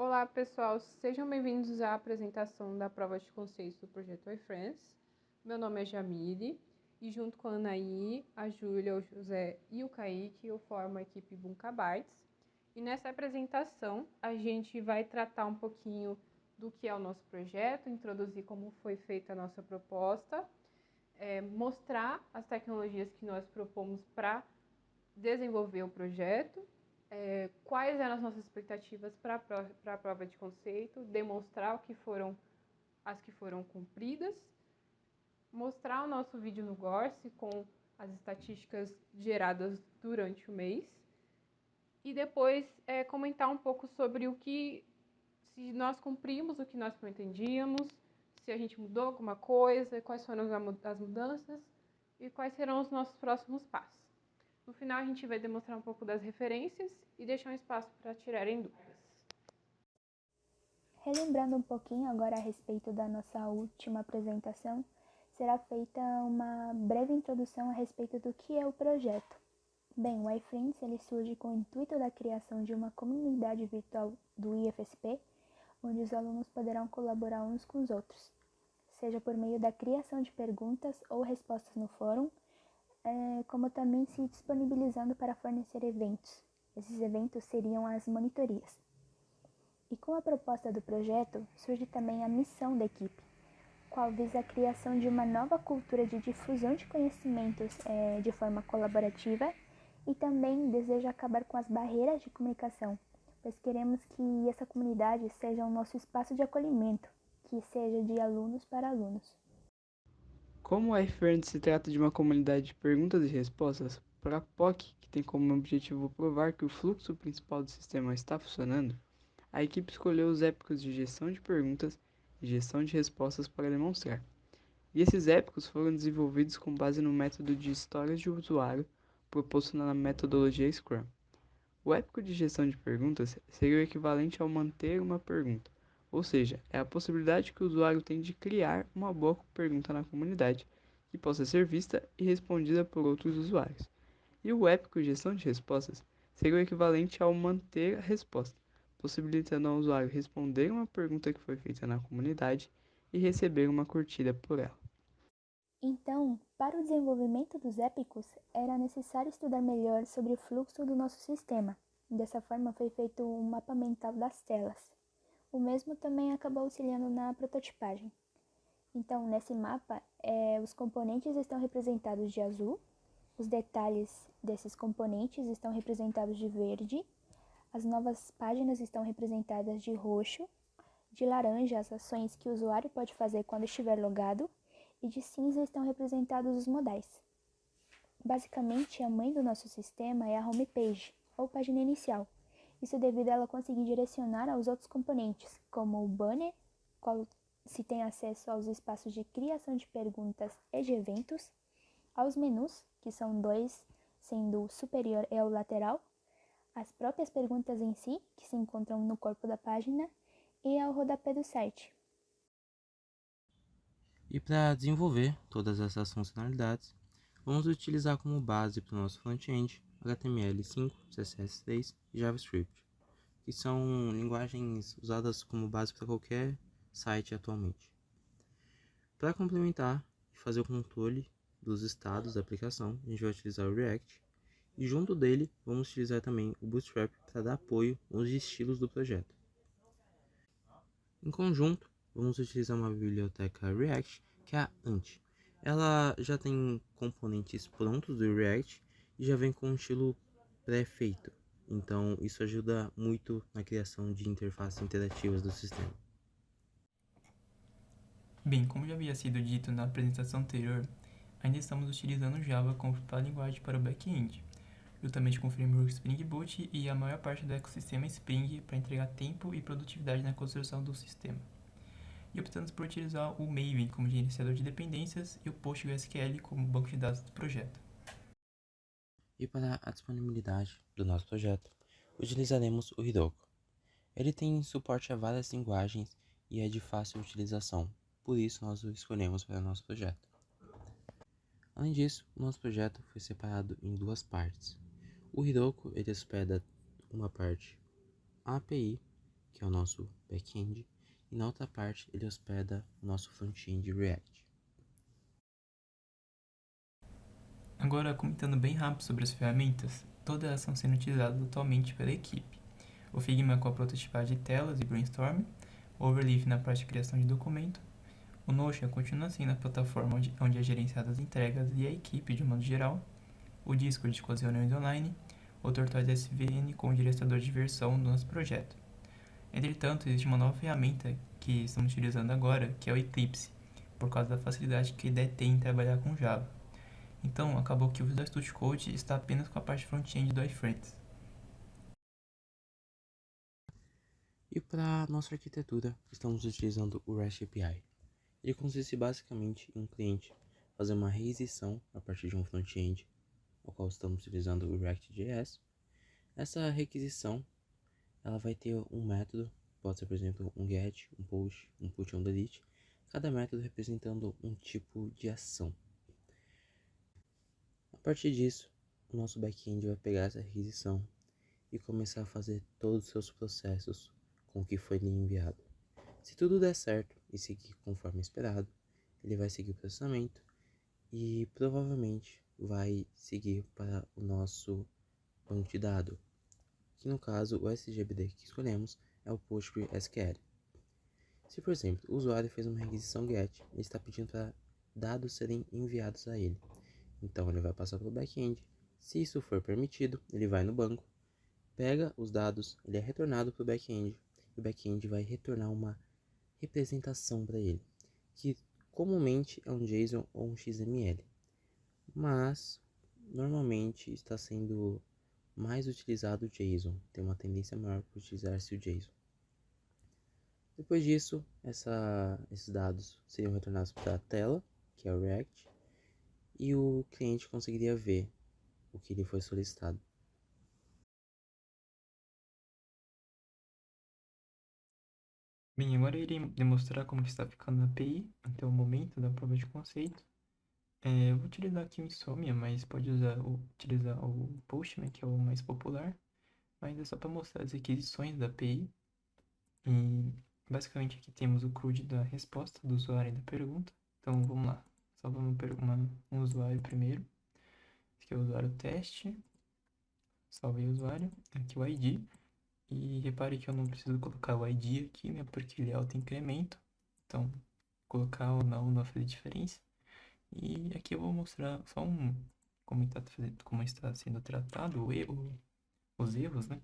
Olá, pessoal, sejam bem-vindos à apresentação da prova de conceito do projeto iFriends. Meu nome é Jamile e junto com a Anaí, a Júlia, o José e o Kaique, eu formo a equipe Bunkabytes. E nessa apresentação a gente vai tratar um pouquinho do que é o nosso projeto, introduzir como foi feita a nossa proposta, mostrar as tecnologias que nós propomos para desenvolver o projeto, quais eram as nossas expectativas para a prova de conceito, demonstrar as que foram cumpridas, mostrar o nosso vídeo no Gorse com as estatísticas geradas durante o mês e depois comentar um pouco sobre se nós cumprimos o que nós pretendíamos, se a gente mudou alguma coisa, quais foram as mudanças e quais serão os nossos próximos passos. No final, a gente vai demonstrar um pouco das referências e deixar um espaço para tirarem dúvidas. Relembrando um pouquinho agora a respeito da nossa última apresentação, será feita uma breve introdução a respeito do que é o projeto. Bem, o iFriends ele surge com o intuito da criação de uma comunidade virtual do IFSP, onde os alunos poderão colaborar uns com os outros, seja por meio da criação de perguntas ou respostas no fórum, como também se disponibilizando para fornecer eventos. Esses eventos seriam as monitorias. E com a proposta do projeto, surge também a missão da equipe, qual visa a criação de uma nova cultura de difusão de conhecimentos de forma colaborativa e também deseja acabar com as barreiras de comunicação, pois queremos que essa comunidade seja o nosso espaço de acolhimento, que seja de alunos para alunos. Como o iFriends se trata de uma comunidade de perguntas e respostas, para a POC, que tem como objetivo provar que o fluxo principal do sistema está funcionando, a equipe escolheu os épicos de gestão de perguntas e gestão de respostas para demonstrar. E esses épicos foram desenvolvidos com base no método de histórias de usuário proposto na metodologia Scrum. O épico de gestão de perguntas seria o equivalente ao manter uma pergunta, ou seja, é a possibilidade que o usuário tem de criar uma boa pergunta na comunidade, que possa ser vista e respondida por outros usuários. E o épico de gestão de respostas seria o equivalente ao manter a resposta, possibilitando ao usuário responder uma pergunta que foi feita na comunidade e receber uma curtida por ela. Então, para o desenvolvimento dos épicos, era necessário estudar melhor sobre o fluxo do nosso sistema. Dessa forma, foi feito um mapa mental das telas. O mesmo também acabou auxiliando na prototipagem. Então, nesse mapa, os componentes estão representados de azul, os detalhes desses componentes estão representados de verde, as novas páginas estão representadas de roxo, de laranja as ações que o usuário pode fazer quando estiver logado, e de cinza estão representados os modais. Basicamente, a mãe do nosso sistema é a homepage, ou página inicial. Isso devido a ela conseguir direcionar aos outros componentes, como o banner, qual se tem acesso aos espaços de criação de perguntas e de eventos, aos menus, que são dois, sendo o superior e o lateral, as próprias perguntas em si, que se encontram no corpo da página, e ao rodapé do site. E para desenvolver todas essas funcionalidades, vamos utilizar como base para o nosso front-end HTML5, CSS3 e JavaScript, que são linguagens usadas como base para qualquer site atualmente. Para complementar e fazer o controle dos estados da aplicação, a gente vai utilizar o React, e junto dele vamos utilizar também o Bootstrap para dar apoio aos estilos do projeto. Em conjunto, vamos utilizar uma biblioteca React, que é a Ant. Ela já tem componentes prontos do React e já vem com um estilo pré-feito. Então, isso ajuda muito na criação de interfaces interativas do sistema. Bem, como já havia sido dito na apresentação anterior, ainda estamos utilizando Java como principal linguagem para o back-end, juntamente com o framework Spring Boot e a maior parte do ecossistema Spring para entregar tempo e produtividade na construção do sistema. E optamos por utilizar o Maven como gerenciador de dependências e o PostgreSQL como banco de dados do projeto. E para a disponibilidade do nosso projeto, utilizaremos o Heroku. Ele tem suporte a várias linguagens e é de fácil utilização, por isso nós o escolhemos para o nosso projeto. Além disso, o nosso projeto foi separado em duas partes. O Heroku ele hospeda uma parte a API que é o nosso back-end, e na outra parte ele hospeda o nosso front-end React. Agora, comentando bem rápido sobre as ferramentas, todas elas estão sendo utilizadas atualmente pela equipe. O Figma com a prototipagem de telas e brainstorm, o Overleaf na parte de criação de documento, o Notion continua sendo a plataforma onde é gerenciada as entregas e a equipe de modo geral, o Discord com as reuniões online, o Tortoise SVN com o gerenciador de versão do nosso projeto. Entretanto, existe uma nova ferramenta que estamos utilizando agora, que é o Eclipse, por causa da facilidade que ele tem em trabalhar com Java. Então, acabou que o Visual Studio Code está apenas com a parte front-end do iFriends. E para nossa arquitetura, estamos utilizando o REST API. Ele consiste basicamente em um cliente fazer uma requisição a partir de um front-end, ao qual estamos utilizando o React.js. Essa requisição ela vai ter um método, pode ser por exemplo um get, um post, um put e um delete, cada método representando um tipo de ação. A partir disso, o nosso back-end vai pegar essa requisição e começar a fazer todos os seus processos com o que foi lhe enviado. Se tudo der certo e seguir conforme esperado, ele vai seguir o processamento e provavelmente vai seguir para o nosso banco de dados, que no caso o SGBD que escolhemos é o PostgreSQL. Se por exemplo o usuário fez uma requisição GET, ele está pedindo para dados serem enviados a ele, então ele vai passar pelo back-end. Se isso for permitido, ele vai no banco, pega os dados, ele é retornado para o back-end e o back-end vai retornar uma representação para ele, que comumente é um JSON ou um XML, mas normalmente está sendo mais utilizado o JSON, tem uma tendência maior para utilizar-se o JSON. Depois disso, esses dados seriam retornados para a tela, que é o React, e o cliente conseguiria ver o que lhe foi solicitado. Bem, agora eu irei demonstrar como está ficando a API até o momento da prova de conceito. Eu vou utilizar aqui o Insomnia, mas pode utilizar o Postman, que é o mais popular. Mas é só para mostrar as requisições da API. E basicamente aqui temos o CRUD da resposta do usuário e da pergunta. Então vamos lá. Salva um usuário primeiro. Esse aqui é o usuário teste. Salvei o usuário. Aqui o ID. E repare que eu não preciso colocar o ID aqui, né? Porque ele é auto-incremento. Então, colocar ou não vai fazer diferença. E aqui eu vou mostrar só como está sendo tratado os erros, né?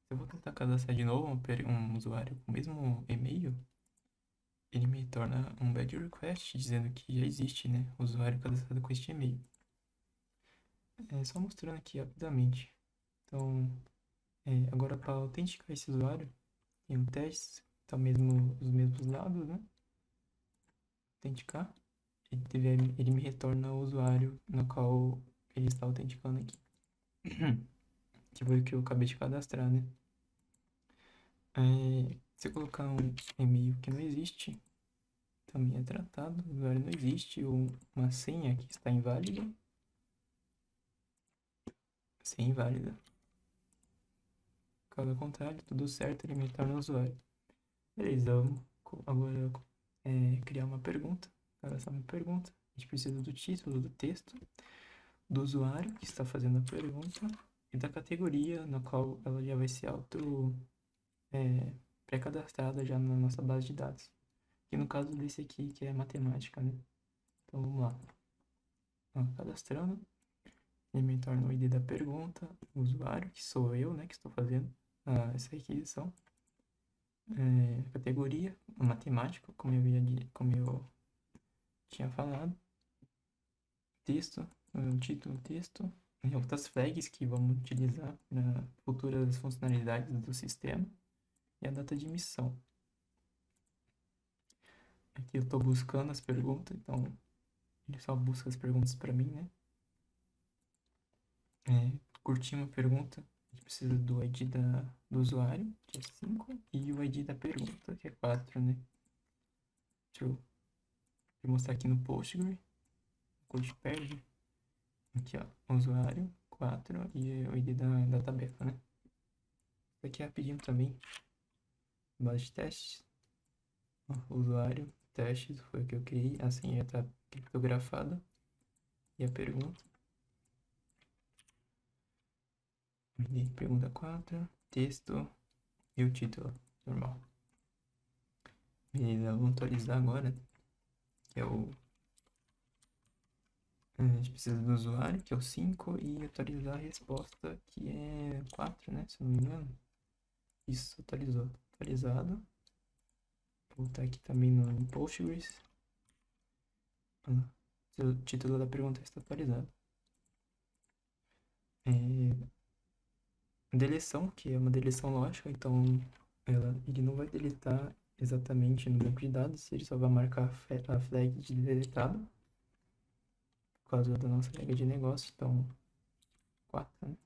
Se eu vou tentar cadastrar de novo um usuário com o mesmo e-mail, ele me torna um bad request dizendo que já existe, né, usuário cadastrado com este e-mail. Só mostrando aqui rapidamente. Então, agora para autenticar esse usuário, tem um teste, tá os mesmos dados, né? Autenticar. Ele me retorna o usuário no qual ele está autenticando aqui. Que foi o que eu acabei de cadastrar, né? Se eu colocar um e-mail que não existe, também é tratado. O usuário não existe, ou uma senha que está inválida. Senha inválida. Caso contrário, tudo certo, ele me retorna o usuário. Beleza, vamos agora criar uma pergunta. Cadastrar uma pergunta. A gente precisa do título, do texto, do usuário que está fazendo a pergunta e da categoria na qual ela já vai ser pré-cadastrada já na nossa base de dados. E no caso desse aqui, que é matemática, né? Então vamos lá. Cadastrando. Ele me torna o ID da pergunta, o usuário, que sou eu, né? Que estou fazendo essa requisição. Categoria, matemática, como eu tinha falado. Texto, o título, texto. E outras flags que vamos utilizar para futuras funcionalidades do sistema. E a data de emissão. Aqui eu estou buscando as perguntas, então ele só busca as perguntas para mim, né? Curtir uma pergunta, a gente precisa do ID do usuário, que é 5, e o ID da pergunta, que é 4, né? Deixa eu mostrar aqui no Postgre. O code perde. Aqui, ó, usuário, 4 e o ID da tabela, né? Isso aqui é rapidinho também. base de testes. Ó, usuário, testes, foi o que eu criei. A senha está criptografada. E a pergunta. Pergunta 4, texto e o título, normal. Beleza, vamos atualizar agora, que é o... A gente precisa do usuário, que é o 5, e atualizar a resposta, que é 4, né, se eu não me engano. Isso, atualizou. Atualizado. Vou botar aqui também no Postgres. O título da pergunta está atualizado. Deleção, que é uma deleção lógica, então ele não vai deletar exatamente no banco de dados, ele só vai marcar a flag de deletado, por causa da nossa regra de negócio, então 4, né?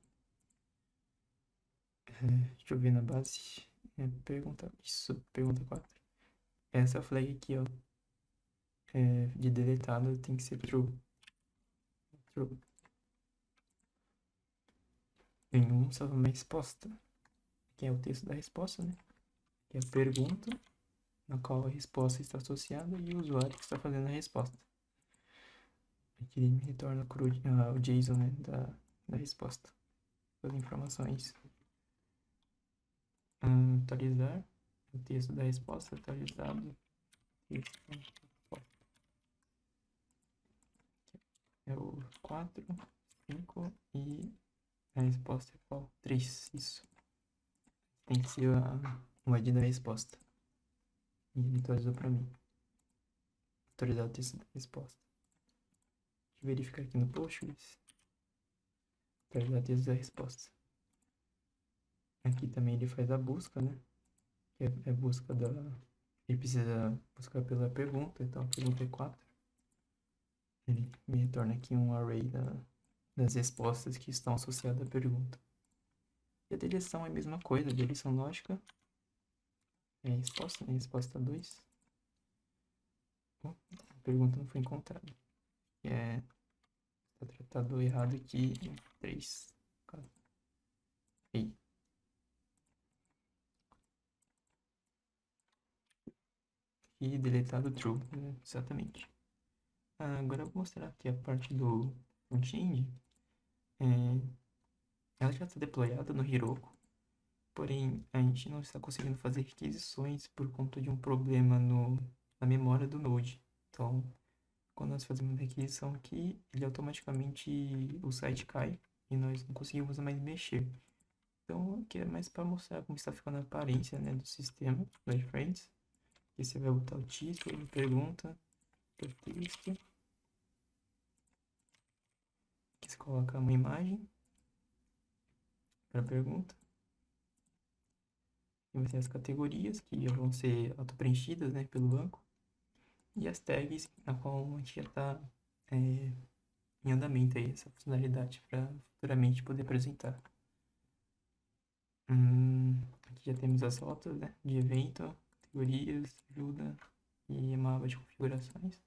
Deixa eu ver na base, pergunta 4. Essa flag aqui, ó, de deletado tem que ser true. Nenhum salva uma resposta, que é o texto da resposta, né? Que é a pergunta, na qual a resposta está associada, e o usuário que está fazendo a resposta. Aqui ele me retorna o JSON, né, da resposta. As informações. Atualizar o texto da resposta atualizado. É o 4, 5 e a resposta é qual? 3, isso. Tem que ser o ID da resposta. E ele atualizou para mim. Atualizar o texto da resposta. Deixa eu verificar aqui no Postgres. Atualizar o texto da resposta. Aqui também ele faz a busca, né? Que é a busca da... Ele precisa buscar pela pergunta, então a pergunta é 4. Ele me retorna aqui um array das respostas que estão associadas à pergunta. E a deleção é a mesma coisa, a deleção lógica é a resposta, né? Resposta 2. A pergunta não foi encontrada. Está tratado errado aqui em 3. Aí. E deletado true, né? Exatamente. Agora eu vou mostrar aqui a parte do front-end. Ela já está deployada no Heroku, porém a gente não está conseguindo fazer requisições por conta de um problema na memória do Node. Então, quando nós fazemos uma requisição aqui, ele automaticamente, o site cai e nós não conseguimos mais mexer. Então, aqui é mais para mostrar como está ficando a aparência, né, do sistema do iFriends. Aqui você vai botar o título, pergunta, o texto. Aqui você coloca uma imagem para a pergunta. E vai ter as categorias que vão ser auto-preenchidas, né, pelo banco. E as tags, na qual a gente já está em andamento aí, essa funcionalidade para futuramente poder apresentar. Aqui já temos as rotas, né, de evento, categorias, ajuda e uma aba de configurações.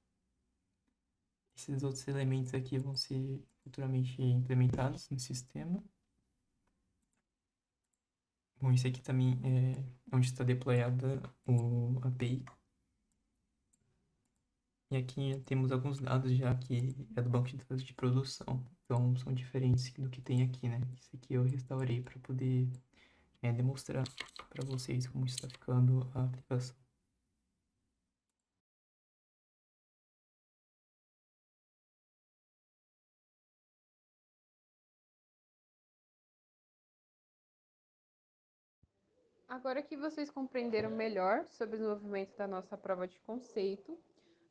Esses outros elementos aqui vão ser futuramente implementados no sistema. Bom, esse aqui também é onde está deployada o API. E aqui temos alguns dados já que é do banco de dados de produção. Então são diferentes do que tem aqui, né? Isso aqui eu restaurei para poder demonstrar para vocês como está ficando a aplicação. Agora que vocês compreenderam melhor sobre o desenvolvimento da nossa prova de conceito,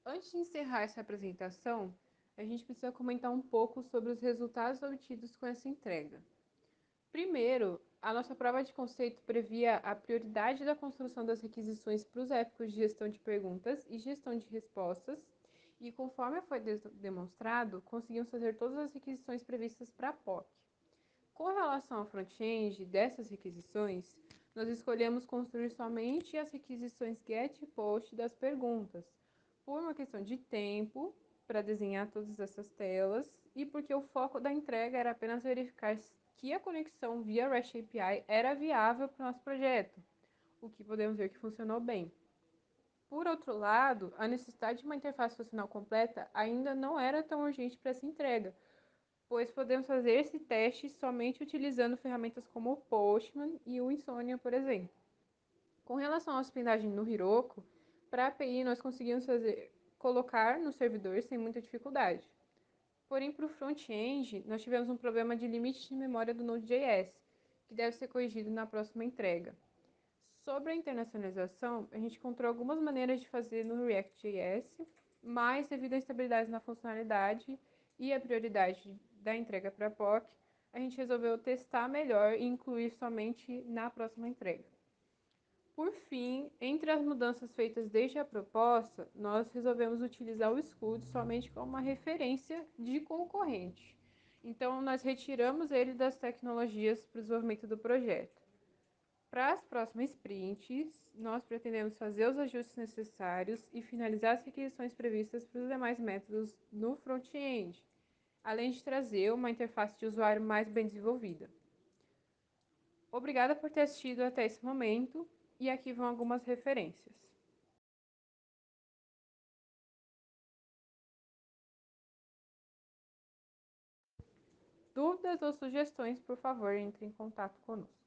antes de encerrar essa apresentação, a gente precisa comentar um pouco sobre os resultados obtidos com essa entrega. Primeiro, a nossa prova de conceito previa a prioridade da construção das requisições para os épicos de gestão de perguntas e gestão de respostas, e conforme foi demonstrado, conseguimos fazer todas as requisições previstas para a POC. Com relação ao front-end dessas requisições, nós escolhemos construir somente as requisições GET e POST das perguntas, por uma questão de tempo, para desenhar todas essas telas, e porque o foco da entrega era apenas verificar que a conexão via REST API era viável para o nosso projeto. o que podemos ver que funcionou bem. Por outro lado, a necessidade de uma interface funcional completa ainda não era tão urgente para essa entrega, pois podemos fazer esse teste somente utilizando ferramentas como o Postman e o Insomnia, por exemplo. Com relação à hospedagem no Heroku, para a API nós conseguimos colocar no servidor sem muita dificuldade. Porém, para o front-end, nós tivemos um problema de limite de memória do Node.js, que deve ser corrigido na próxima entrega. Sobre a internacionalização, a gente encontrou algumas maneiras de fazer no React.js, mas devido à instabilidade na funcionalidade e à prioridade da entrega para a POC, a gente resolveu testar melhor e incluir somente na próxima entrega. Por fim, entre as mudanças feitas desde a proposta, nós resolvemos utilizar o Scud somente como uma referência de concorrente. Então, nós retiramos ele das tecnologias para o desenvolvimento do projeto. Para as próximas sprints, nós pretendemos fazer os ajustes necessários e finalizar as requisições previstas para os demais métodos no front-end, além de trazer uma interface de usuário mais bem desenvolvida. Obrigada por ter assistido até esse momento, e aqui vão algumas referências. Dúvidas ou sugestões, por favor, entre em contato conosco.